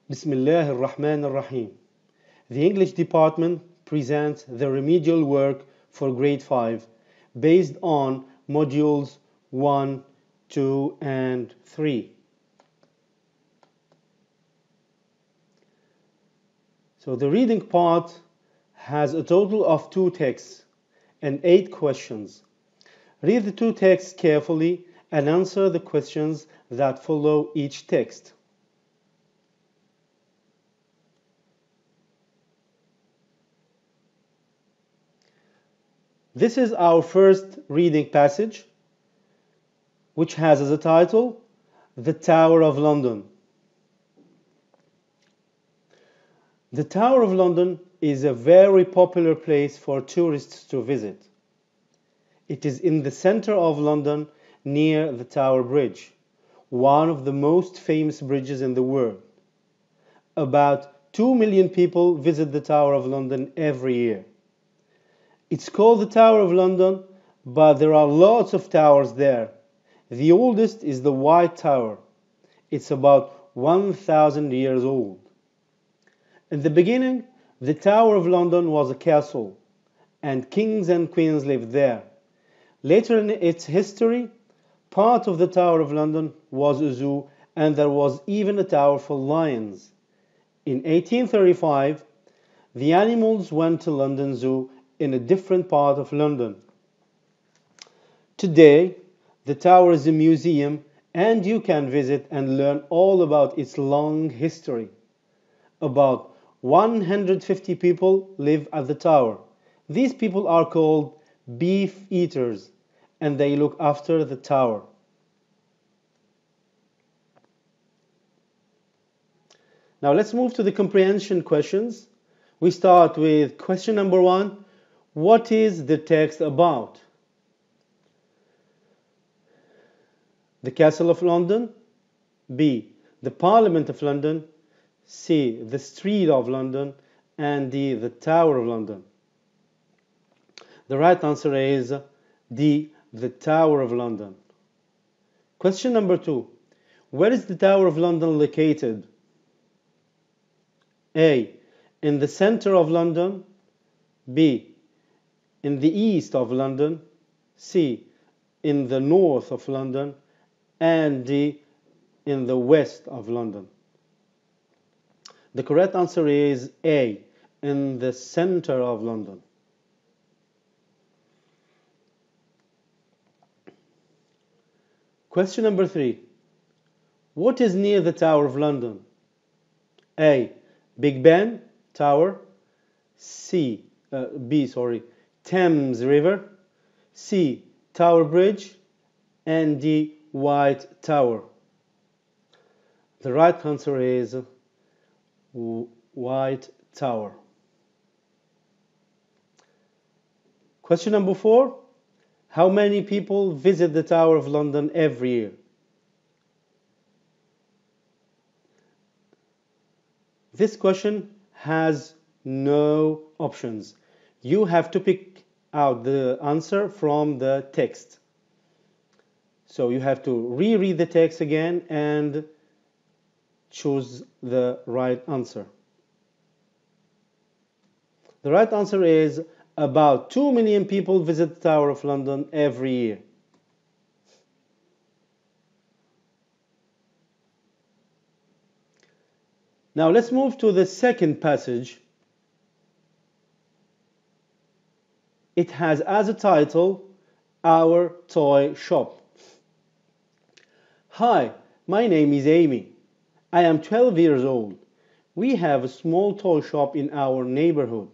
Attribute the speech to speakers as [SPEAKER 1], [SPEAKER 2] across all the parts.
[SPEAKER 1] Bismillah ar-Rahman ar-Rahim. The English department presents the remedial work for grade 5 based on modules 1, 2, and 3. So the reading part has a total of 2 texts and 8 questions. Read the 2 texts carefully and answer the questions that follow each text. This is our first reading passage, which has as a title, The Tower of London. The Tower of London is a very popular place for tourists to visit. It is in the center of London near the Tower Bridge, one of the most famous bridges in the world. About 2 million people visit the Tower of London every year. It's called the Tower of London, but there are lots of towers there. The oldest is the White Tower. It's about 1,000 years old. In the beginning, the Tower of London was a castle, and kings and queens lived there. Later in its history, part of the Tower of London was a zoo, and there was even a tower for lions. In 1835, the animals went to London Zoo in a different part of London. Today, the tower is a museum, and you can visit and learn all about its long history. About 150 people live at the tower. These people are called beef eaters, and they look after the tower. Now let's move to the comprehension questions. We start with question number 1. What is the text about? The Castle of London. B. The Parliament of London. C. The Street of London. And D. The Tower of London. The right answer is D. The Tower of London. Question number 2. Where is the Tower of London located? A. In the center of London. B. In the east of London. C. In the north of London. And D. In the west of London. The correct answer is A. In the center of London. Question number 3. What is near the Tower of London? A. Big Ben Tower. B. Thames River. C. Tower Bridge. And D. White Tower. The right answer is White Tower. Question number 4. How many people visit the Tower of London every year? This question has no options. You have to pick out the answer from the text. So you have to reread the text again and choose the right answer. The right answer is about 2 million people visit the Tower of London every year. Now let's move to the second passage. It has as a title, Our Toy Shop. Hi, my name is Amy. I am 12 years old. We have a small toy shop in our neighborhood.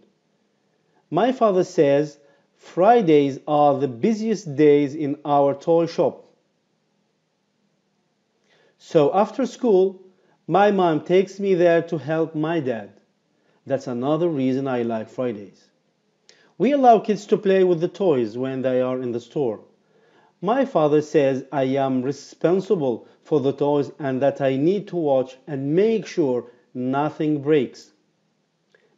[SPEAKER 1] My father says Fridays are the busiest days in our toy shop. So after school, my mom takes me there to help my dad. That's another reason I like Fridays. We allow kids to play with the toys when they are in the store. My father says I am responsible for the toys and that I need to watch and make sure nothing breaks.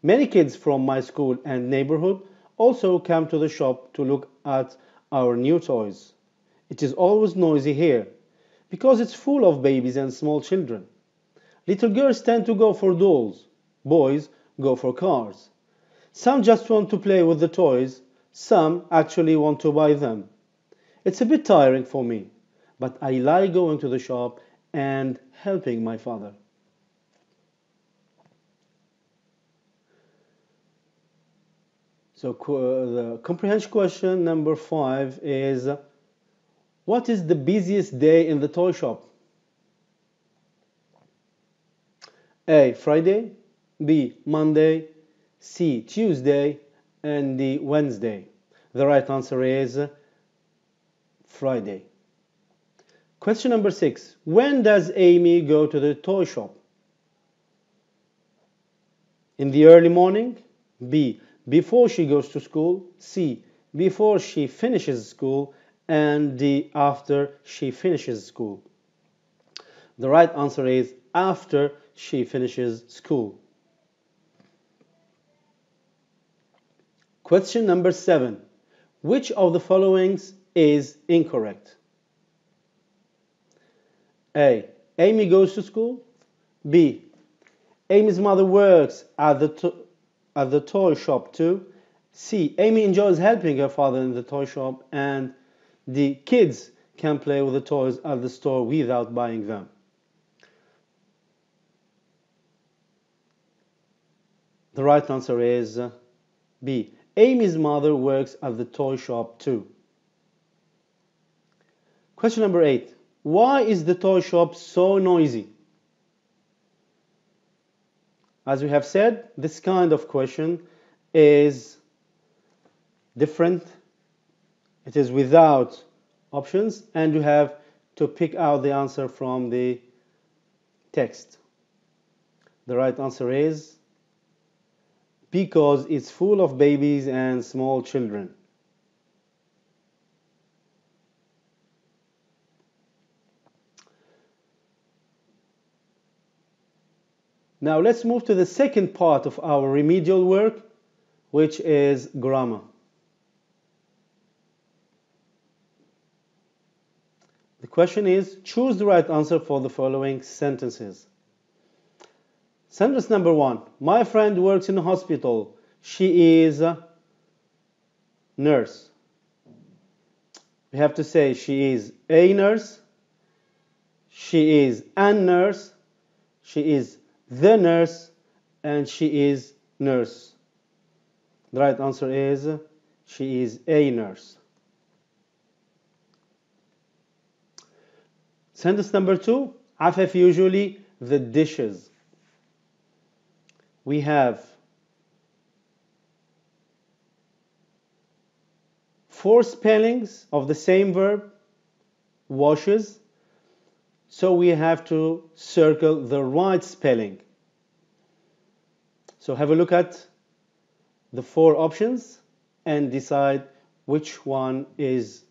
[SPEAKER 1] Many kids from my school and neighborhood also come to the shop to look at our new toys. It is always noisy here because it's full of babies and small children. Little girls tend to go for dolls. Boys go for cars. Some just want to play with the toys. Some actually want to buy them. It's a bit tiring for me, but I like going to the shop and helping my father. So the comprehension question number 5 is, what is the busiest day in the toy shop? A. Friday, B. Monday, C. Tuesday, and D. Wednesday. The right answer is Friday. Question number 6. When does Amy go to the toy shop? In the early morning, B. Before she goes to school, C. Before she finishes school, and D. After she finishes school. The right answer is after she finishes school. Question number 7. Which of the following is incorrect? A. Amy goes to school. B. Amy's mother works at the toy shop too. C. Amy enjoys helping her father in the toy shop. And D. Kids can play with the toys at the store without buying them. The right answer is B. Amy's mother works at the toy shop too. Question number 8. Why is the toy shop so noisy? As we have said, this kind of question is different. It is without options, and you have to pick out the answer from the text. The right answer is because it's full of babies and small children. Now let's move to the second part of our remedial work, which is grammar. The question is, choose the right answer for the following sentences. Sentence number 1. My friend works in a hospital. She is a nurse. We have to say she is a nurse, she is an nurse, she is the nurse, and she is nurse. The right answer is she is a nurse. Sentence number 2. عفف usually the dishes. We have 4 spellings of the same verb, washes. So we have to circle the right spelling. So have a look at the 4 options and decide which one is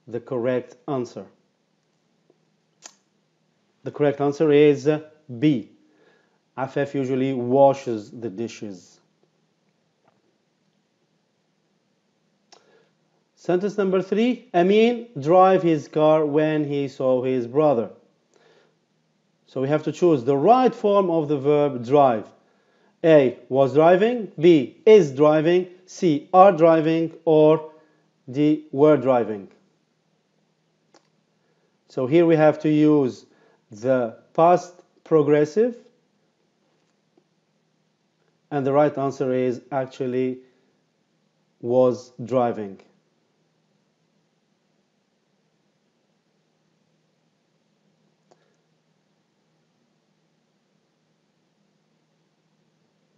[SPEAKER 1] the correct answer. The correct answer is B. Afef usually washes the dishes. Sentence number 3. Amin drove his car when he saw his brother. So we have to choose the right form of the verb drive. A. Was driving. B. Is driving. C. Are driving. Or D. Were driving. So here we have to use the past progressive. And the right answer is actually was driving.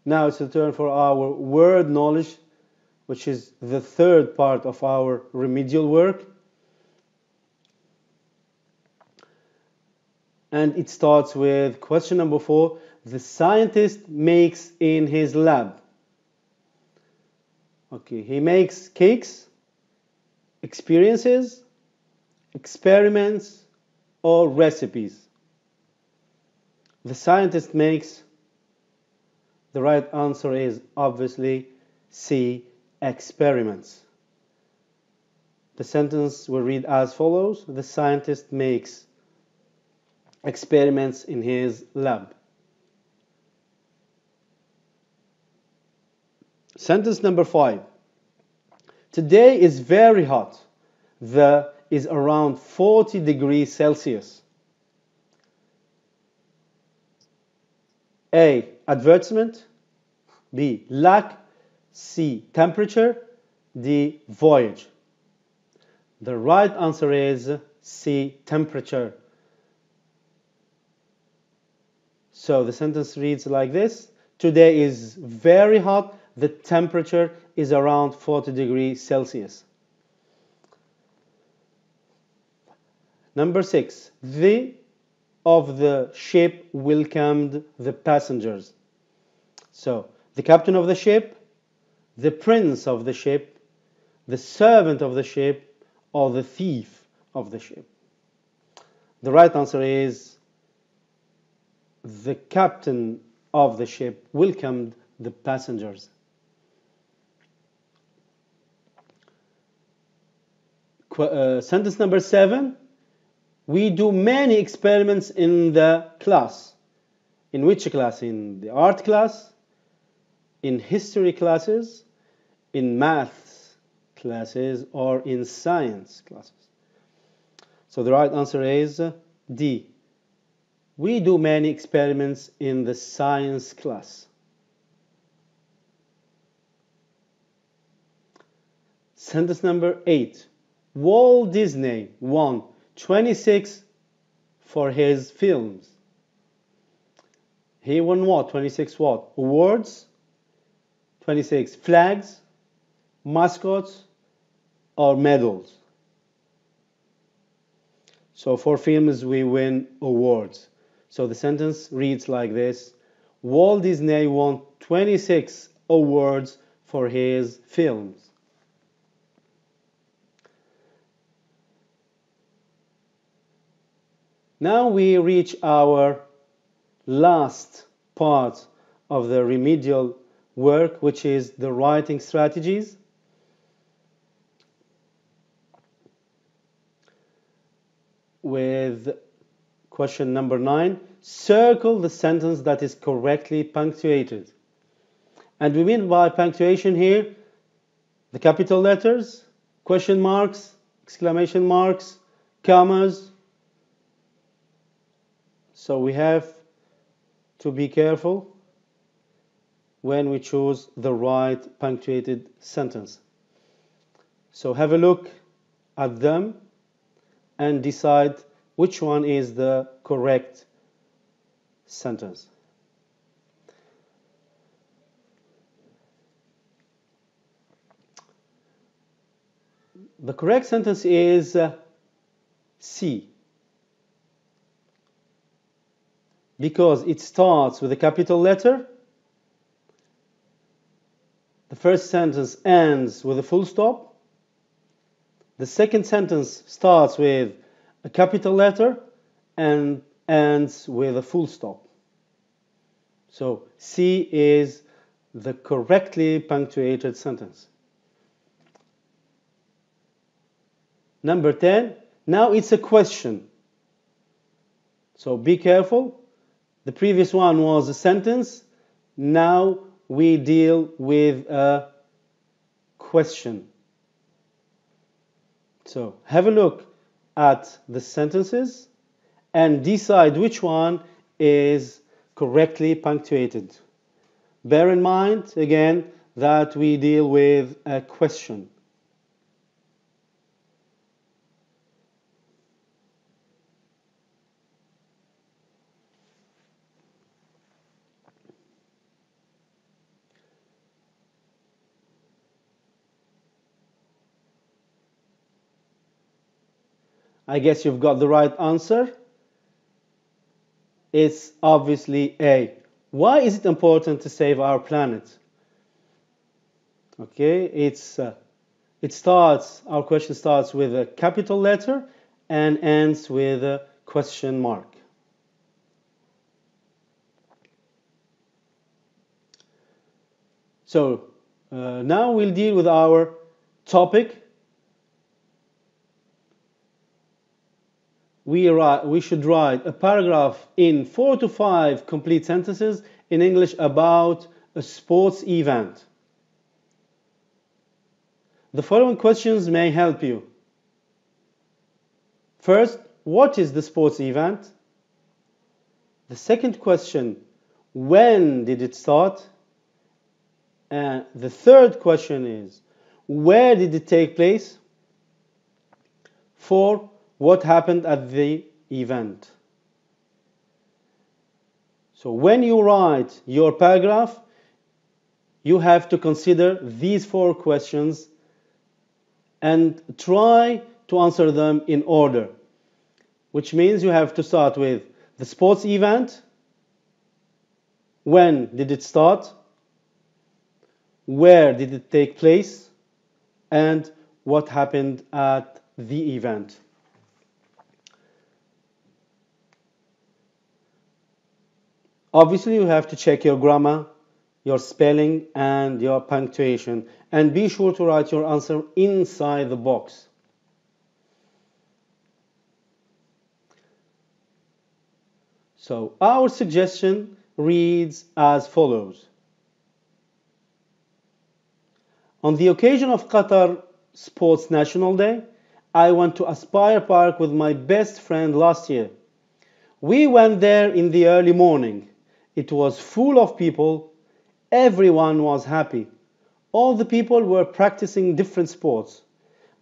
[SPEAKER 1] Now it's the turn for our word knowledge, which is the third part of our remedial work. And it starts with question number 4. The scientist makes in his lab. Okay, he makes cakes, experiences, experiments, or recipes. The scientist makes. The right answer is obviously C. Experiments. The sentence will read as follows. The scientist makes experiments in his lab. Sentence number 5. Today is very hot. The is around 40 degrees Celsius. A. Advertisement. B. Lack. C. Temperature. D. Voyage. The right answer is C. Temperature. So the sentence reads like this. Today is very hot. The temperature is around 40 degrees Celsius. Number 6. The of the ship welcomed the passengers. So the captain of the ship, the prince of the ship, the servant of the ship, or the thief of the ship. The right answer is the captain of the ship welcomed the passengers. Sentence number 7. We do many experiments in the class. In which class? In the art class, in history classes, in math classes, or in science classes? So the right answer is D. We do many experiments in the science class. Sentence number 8. Walt Disney won 26 for his films. He won what? 26 what? Awards? 26 flags, mascots, or medals? So for films we win awards. So the sentence reads like this. Walt Disney won 26 awards for his films. Now we reach our last part of the remedial work, which is the writing strategies. With question number 9, circle the sentence that is correctly punctuated. And we mean by punctuation here the capital letters, question marks, exclamation marks, commas. So we have to be careful when we choose the right punctuated sentence. So have a look at them and decide which one is the correct sentence. The correct sentence is C, because it starts with a capital letter. The first sentence ends with a full stop. The second sentence starts with a capital letter and ends with a full stop. So C is the correctly punctuated sentence. Number 10. Now it's a question. So be careful. The previous one was a sentence. Now we deal with a question. So have a look at the sentences and decide which one is correctly punctuated. Bear in mind, again, that we deal with a question. I guess you've got the right answer. It's obviously A. Why is it important to save our planet? Okay, our question starts with a capital letter and ends with a question mark. So now we'll deal with our topic. We should write a paragraph in 4 to 5 complete sentences in English about a sports event. The following questions may help you. First, what is the sports event? The second question, when did it start? And the third question is, where did it take place? 4, what happened at the event? So when you write your paragraph, you have to consider these 4 questions and try to answer them in order, which means you have to start with the sports event, when did it start, where did it take place, and what happened at the event. Obviously, you have to check your grammar, your spelling, and your punctuation, and be sure to write your answer inside the box. So our suggestion reads as follows. On the occasion of Qatar Sports National Day, I went to Aspire Park with my best friend last year. We went there in the early morning. It was full of people. Everyone was happy. All the people were practicing different sports.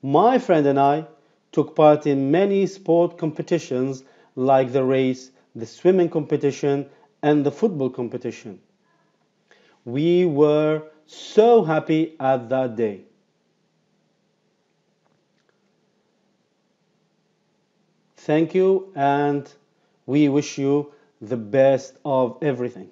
[SPEAKER 1] My friend and I took part in many sport competitions like the race, the swimming competition, and the football competition. We were so happy at that day. Thank you, and we wish you the best of everything.